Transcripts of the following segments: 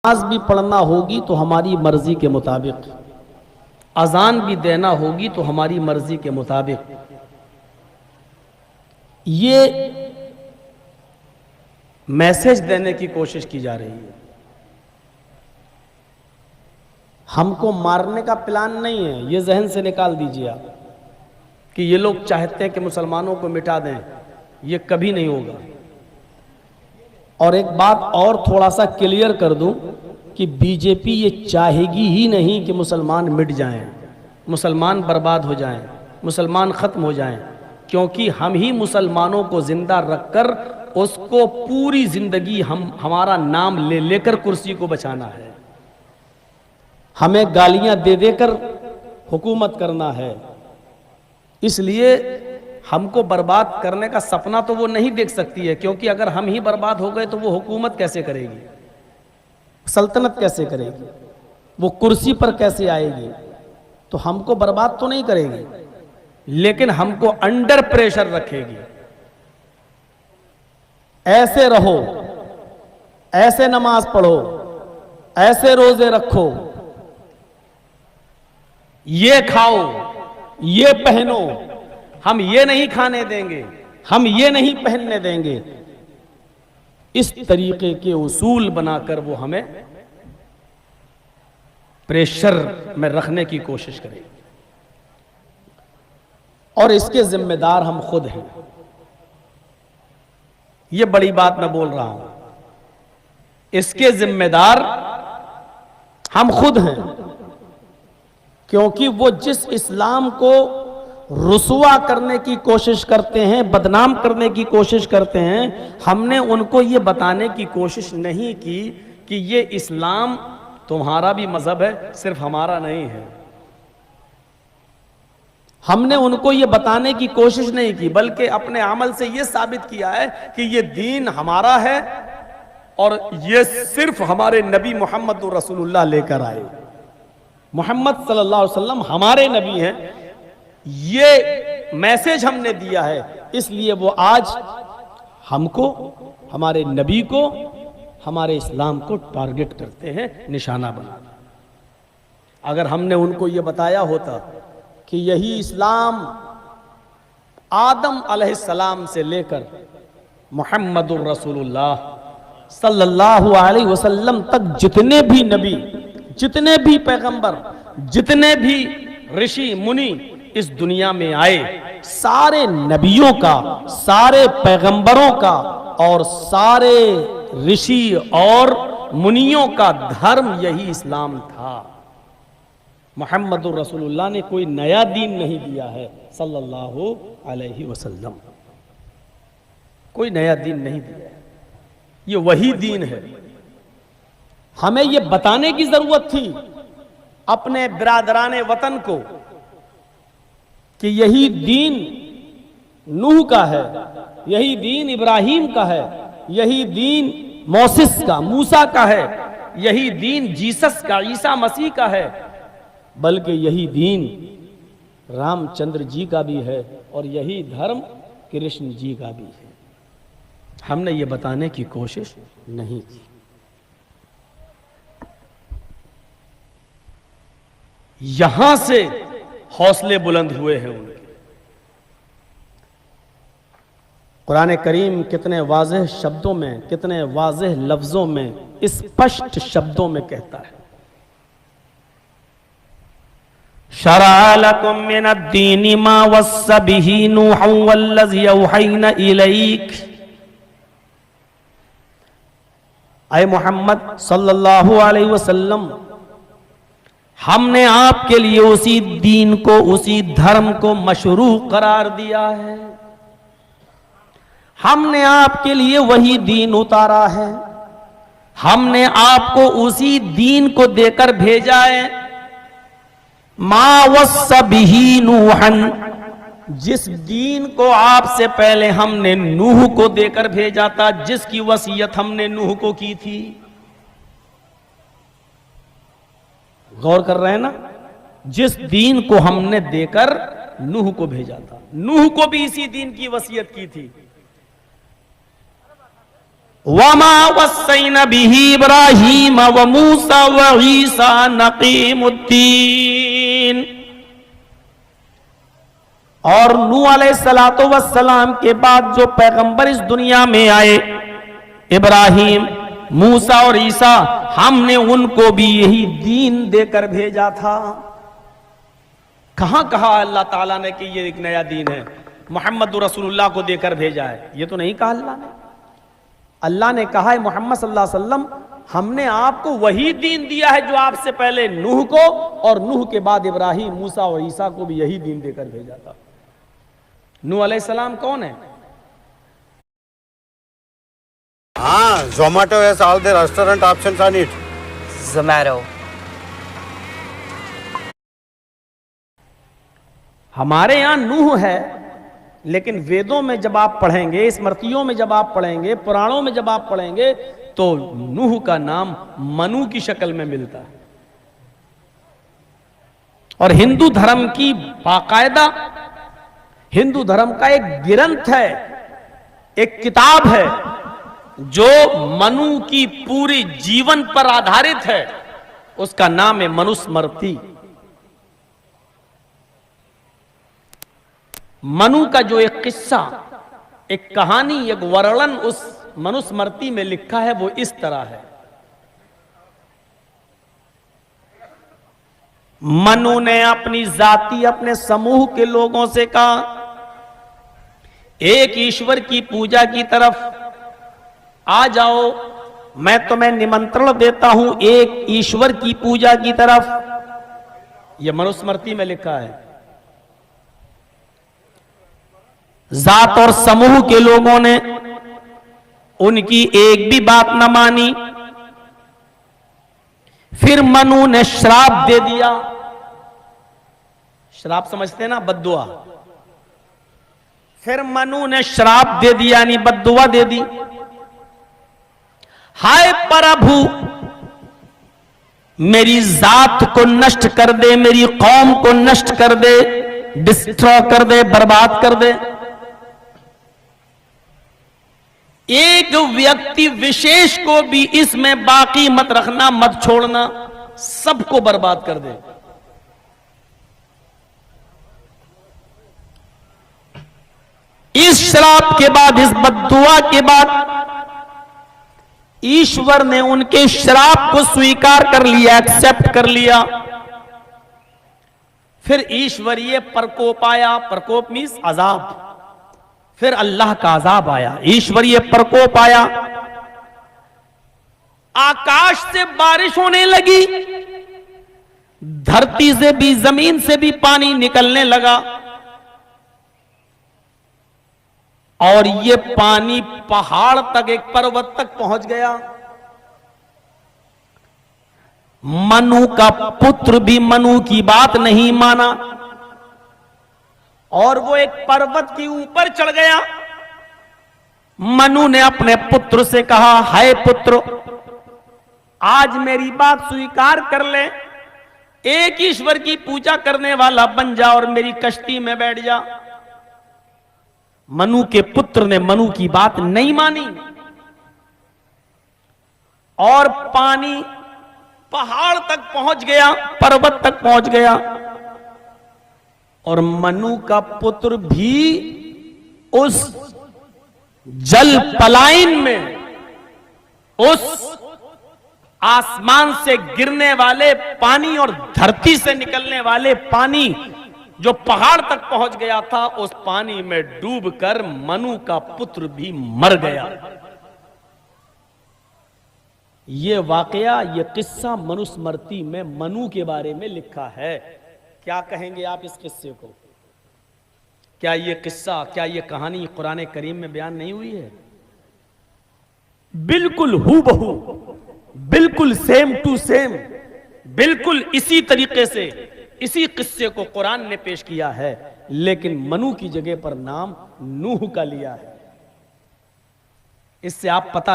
नमाज भी पढ़ना होगी तो हमारी मर्जी के मुताबिक, अजान भी देना होगी तो हमारी मर्जी के मुताबिक। ये मैसेज देने की कोशिश की जा रही है। हमको मारने का प्लान नहीं है, ये जहन से निकाल दीजिए आप कि ये लोग चाहते हैं कि मुसलमानों को मिटा दें। ये कभी नहीं होगा। और एक बात और थोड़ा सा क्लियर कर दूं कि बीजेपी ये चाहेगी ही नहीं कि मुसलमान मिट जाएं, मुसलमान बर्बाद हो जाएं, मुसलमान ख़त्म हो जाएं, क्योंकि हम ही मुसलमानों को ज़िंदा रखकर उसको पूरी ज़िंदगी हमारा नाम ले लेकर कुर्सी को बचाना है। हमें गालियां दे देकर हुकूमत करना है। इसलिए हमको बर्बाद करने का सपना तो वो नहीं देख सकती है, क्योंकि अगर हम ही बर्बाद हो गए तो वो हुकूमत कैसे करेगी, सल्तनत कैसे करेगी, वो कुर्सी पर कैसे आएगी। तो हमको बर्बाद तो नहीं करेगी, लेकिन हमको अंडर प्रेशर रखेगी। ऐसे रहो, ऐसे नमाज पढ़ो, ऐसे रोजे रखो, ये खाओ, ये पहनो, हम ये नहीं खाने देंगे, हम ये नहीं पहनने देंगे। इस तरीके के उसूल बनाकर वो हमें प्रेशर में रखने की कोशिश करेगी, और इसके जिम्मेदार हम खुद हैं। ये बड़ी बात मैं बोल रहा हूं, इसके जिम्मेदार हम खुद हैं, क्योंकि वो जिस इस्लाम को रुसवा करने की कोशिश करते हैं, बदनाम करने की कोशिश करते हैं, हमने उनको ये बताने की कोशिश नहीं की कि ये इस्लाम तुम्हारा भी मजहब है, सिर्फ हमारा नहीं है। हमने उनको ये बताने की कोशिश नहीं की, बल्कि अपने अमल से ये साबित किया है कि ये दीन हमारा है और ये सिर्फ हमारे नबी मोहम्मद रसूलुल्लाह लेकर आए। मोहम्मद सल्लल्लाहु अलैहि वसल्लम हमारे नबी हैं, ये मैसेज हमने दिया है। इसलिए वो आज हमको, हमारे नबी को, हमारे इस्लाम को टारगेट करते हैं, निशाना बनाना। अगर हमने उनको ये बताया होता कि यही इस्लाम आदम अलैहिस्सलाम से लेकर मुहम्मदुर रसूलुल्लाह सल्लल्लाहु अलैहि वसल्लम तक जितने भी नबी, जितने भी पैगंबर, जितने भी ऋषि मुनि इस दुनिया में आए, सारे नबियों का, सारे पैगंबरों का और सारे ऋषि और मुनियों का धर्म यही इस्लाम था। मुहम्मदुर रसूलुल्लाह ने कोई नया दीन नहीं दिया है सल्लल्लाहु अलैहि वसल्लम, कोई नया दीन नहीं दिया है, ये वही दीन है। हमें ये बताने की जरूरत थी अपने बिरादराने वतन को कि यही दीन नूह का है, यही दीन इब्राहीम का है, यही दीन मोसेस का, मूसा का है, यही दीन जीसस का, ईसा मसीह का है, बल्कि यही दीन रामचंद्र जी का भी है और यही धर्म कृष्ण जी का भी है। हमने ये बताने की कोशिश नहीं की। यहां से हौसले बुलंद हुए हैं उनके। कुरान करीम कितने वाज़ेह शब्दों में, कितने वाज़ेह लफ्जों में, स्पष्ट शब्दों में कहता है, शरअ लकुम मिनद्दीनि मा वस्सा बिही नूहन वल्लज़ी औहैना इलैक। ऐ मोहम्मद सल्लल्लाहु अलैहि वसल्लम, हमने आपके लिए उसी दीन को, उसी धर्म को मशरू करार दिया है। हमने आपके लिए वही दीन उतारा है, हमने आपको उसी दीन को देकर भेजा है। मा वस्सा बिही नूहन, जिस दीन को आपसे पहले हमने नूह को देकर भेजा था, जिसकी वसीयत हमने नूह को की थी। गौर कर रहे हैं ना, जिस दीन को हमने देकर नूह को भेजा था, नूह को भी इसी दीन की वसीयत की थी। वमा वस्सैना बिही इब्राहीम व मूसा व ईसा नकीमुद्दीन। और नूह अलैहिस्सलातु वस्सलाम के बाद जो पैगंबर इस दुनिया में आए, इब्राहीम, मूसा और ईसा, हमने उनको भी यही दीन देकर भेजा था। कहां कहा अल्लाह ताला ने कि ये एक नया दीन है, मोहम्मद रसूलुल्लाह को देकर भेजा है? ये तो नहीं कहा अल्लाह ने। अल्लाह ने कहा है मोहम्मद सल्लल्लाहु अलैहि वसल्लम, हमने आपको वही दीन दिया है जो आपसे पहले नूह को और नूह के बाद इब्राहीम, मूसा और ईसा को भी यही दीन देकर भेजा था। नूह अलैहिस्सलाम कौन है? Zomato has all the restaurant options on it. Zomato. हमारे यहां नूह है, लेकिन वेदों में जब आप पढ़ेंगे, स्मृतियों में जब आप पढ़ेंगे, पुराणों में जब आप पढ़ेंगे, तो नूह का नाम मनु की शक्ल में मिलता है। और हिंदू धर्म की बाकायदा, हिंदू धर्म का एक ग्रंथ है, एक किताब है जो मनु की पूरी जीवन पर आधारित है, उसका नाम है मनुस्मृति। मनु का जो एक किस्सा, एक कहानी, एक वर्णन उस मनुस्मृति में लिखा है, वो इस तरह है। मनु ने अपनी जाति, अपने समूह के लोगों से कहा, एक ईश्वर की पूजा की तरफ आ जाओ, मैं तुम्हें निमंत्रण देता हूं एक ईश्वर की पूजा की तरफ। यह मनुस्मृति में लिखा है। जात और समूह के लोगों ने उनकी एक भी बात न मानी। फिर मनु ने श्राप दे दिया। श्राप समझते ना, बद्दुआ। फिर मनु ने श्राप दे दिया, यानी बद्दुआ दे दी। हाय प्रभु, मेरी जात को नष्ट कर दे, मेरी कौम को नष्ट कर दे, डिस्ट्रॉय कर दे, बर्बाद कर दे। एक व्यक्ति विशेष को भी इसमें बाकी मत रखना, मत छोड़ना, सबको बर्बाद कर दे। इस श्राप के बाद, इस बद्दुआ के बाद, ईश्वर ने उनके श्राप को स्वीकार कर लिया, एक्सेप्ट कर लिया। फिर ईश्वरीय प्रकोप आया। प्रकोप मीन्स अजाब। फिर अल्लाह का अजाब आया, ईश्वरीय प्रकोप आया। आकाश से बारिश होने लगी, धरती से भी, जमीन से भी पानी निकलने लगा, और ये पानी पहाड़ तक, एक पर्वत तक पहुंच गया। मनु का पुत्र भी मनु की बात नहीं माना, और वो एक पर्वत के ऊपर चढ़ गया। मनु ने अपने पुत्र से कहा, हाय पुत्र, आज मेरी बात स्वीकार कर ले, एक ईश्वर की पूजा करने वाला बन जा और मेरी कश्ती में बैठ जा। मनु के पुत्र ने मनु की बात नहीं मानी, और पानी पहाड़ तक पहुंच गया, पर्वत तक पहुंच गया, और मनु का पुत्र भी उस जल पलायन में, उस आसमान से गिरने वाले पानी और धरती से निकलने वाले पानी जो पहाड़ तक पहुंच गया था, उस पानी में डूबकर मनु का पुत्र भी मर गया। यह वाकया, यह किस्सा मनुस्मृति में मनु के बारे में लिखा है। क्या कहेंगे आप इस किस्से को? क्या यह किस्सा, क्या यह कहानी कुरान करीम में बयान नहीं हुई है? बिल्कुल हूबहू, बिल्कुल सेम टू सेम, बिल्कुल इसी तरीके से इसी किस्से को कुरान ने पेश किया है, लेकिन मनु की जगह पर नाम नूह का लिया है। इससे आप पता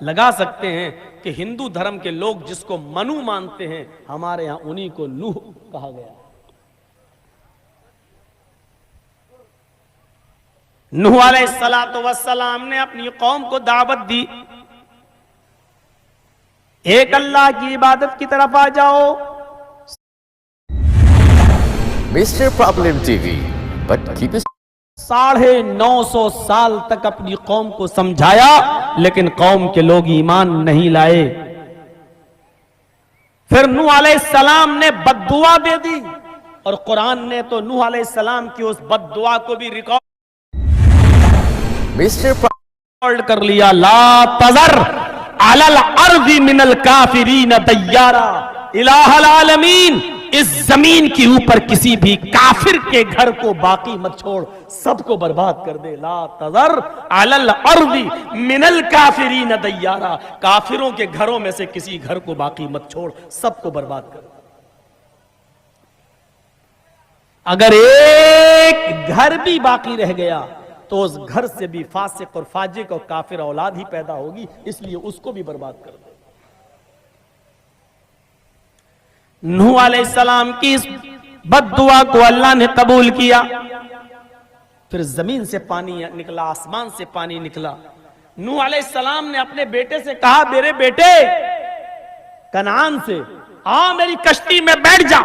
लगा सकते हैं कि हिंदू धर्म के लोग जिसको मनु मानते हैं, हमारे यहां उन्हीं को नूह कहा गया। नूह अलैहिस्सलातु वस्सलाम ने अपनी कौम को दावत दी, एक अल्लाह की इबादत की तरफ आ जाओ। Mr. Problem TV, but keep it 950 साल तक अपनी कौम को समझाया, लेकिन कौम के लोग ईमान नहीं लाए। फिर नूह अलैहिस्सलाम ने बद्दुआ दे दी, और कुरान ने तो नूह अलैहिस्सलाम की उस बद्दुआ को भी Mr. रिकॉर्ड कर लिया। ला तज़र अलल अर्ज़ि मिनल काफिरीन दय्यारा इलाहल आलमीन, इस जमीन के ऊपर किसी भी काफिर के घर को बाकी मत छोड़, सबको बर्बाद कर दे। ला तज़र अलल अर्ज़ि मिनल काफिरीन दय्यारा, काफिरों के घरों में से किसी घर को बाकी मत छोड़, सबको बर्बाद कर दे। अगर एक घर भी बाकी रह गया तो उस घर से भी फासिक और फाजिक और काफिर औलाद ही पैदा होगी, इसलिए उसको भी बर्बाद कर दे। नूह अलैहिस्सलाम की इस बद्दुआ को अल्लाह ने कबूल किया। फिर जमीन से पानी निकला, आसमान से पानी निकला। नूह अलैहिस्सलाम ने अपने बेटे से कहा, मेरे बेटे कनान से आ, मेरी कश्ती में बैठ जा,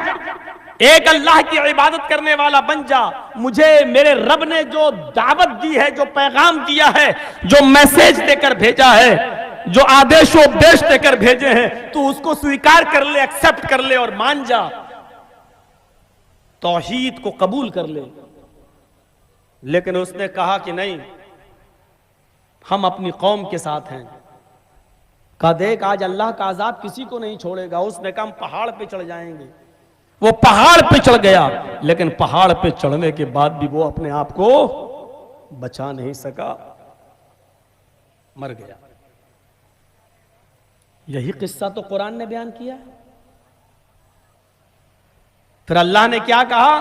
एक अल्लाह की इबादत करने वाला बन जा। मुझे मेरे रब ने जो दावत दी है, जो पैगाम दिया है, जो मैसेज देकर भेजा है, जो आदेशोपदेश देकर भेजे हैं, तो उसको स्वीकार कर ले, एक्सेप्ट कर ले और मान जा, तौहीद को कबूल कर ले। लेकिन उसने कहा कि नहीं, हम अपनी कौम के साथ हैं। कहा देख, आज अल्लाह का अजाब किसी को नहीं छोड़ेगा। उसने कहा हम पहाड़ पे चढ़ जाएंगे। वो पहाड़ पे चढ़ गया, लेकिन पहाड़ पे चढ़ने के बाद भी वो अपने आप को बचा नहीं सका, मर गया। यही किस्सा तो कुरान ने बयान किया। फिर अल्लाह ने क्या कहा,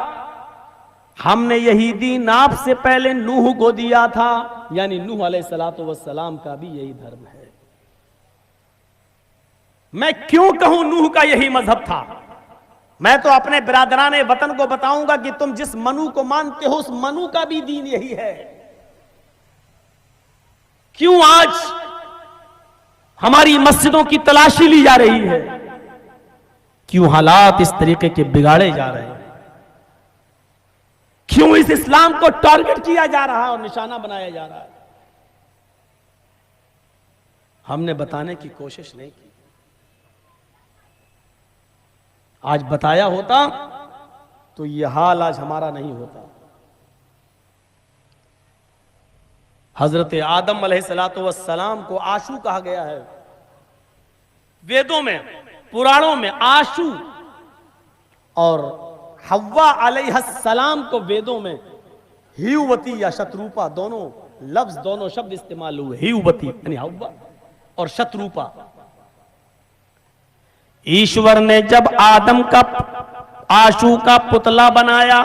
हमने यही दीन आपसे पहले नूह को दिया था, यानी नूह अलैहिस्सलातु वस्सलाम का भी यही धर्म है। मैं क्यों कहूं नूह का यही मजहब था? मैं तो अपने बिरादराने वतन को बताऊंगा कि तुम जिस मनु को मानते हो, उस मनु का भी दीन यही है। क्यों आज हमारी मस्जिदों की तलाशी ली जा रही है? क्यों हालात इस तरीके के बिगाड़े जा रहे हैं? क्यों इस इस्लाम को टारगेट किया जा रहा है और निशाना बनाया जा रहा है? हमने बताने की कोशिश नहीं की। आज बताया होता तो यह हाल आज हमारा नहीं होता। हजरत आदम अलैहिस्सलातु वस्सलाम को आशू कहा गया है वेदों में, पुराणों में आशू, और हव्वा अलैहिस्सलाम को वेदों में हियुवती या शत्रुपा, दोनों लफ्ज, दोनों शब्द इस्तेमाल हुए। हियुवती यानी हव्वा और शत्रुपा। ईश्वर ने जब आदम का आशू का पुतला बनाया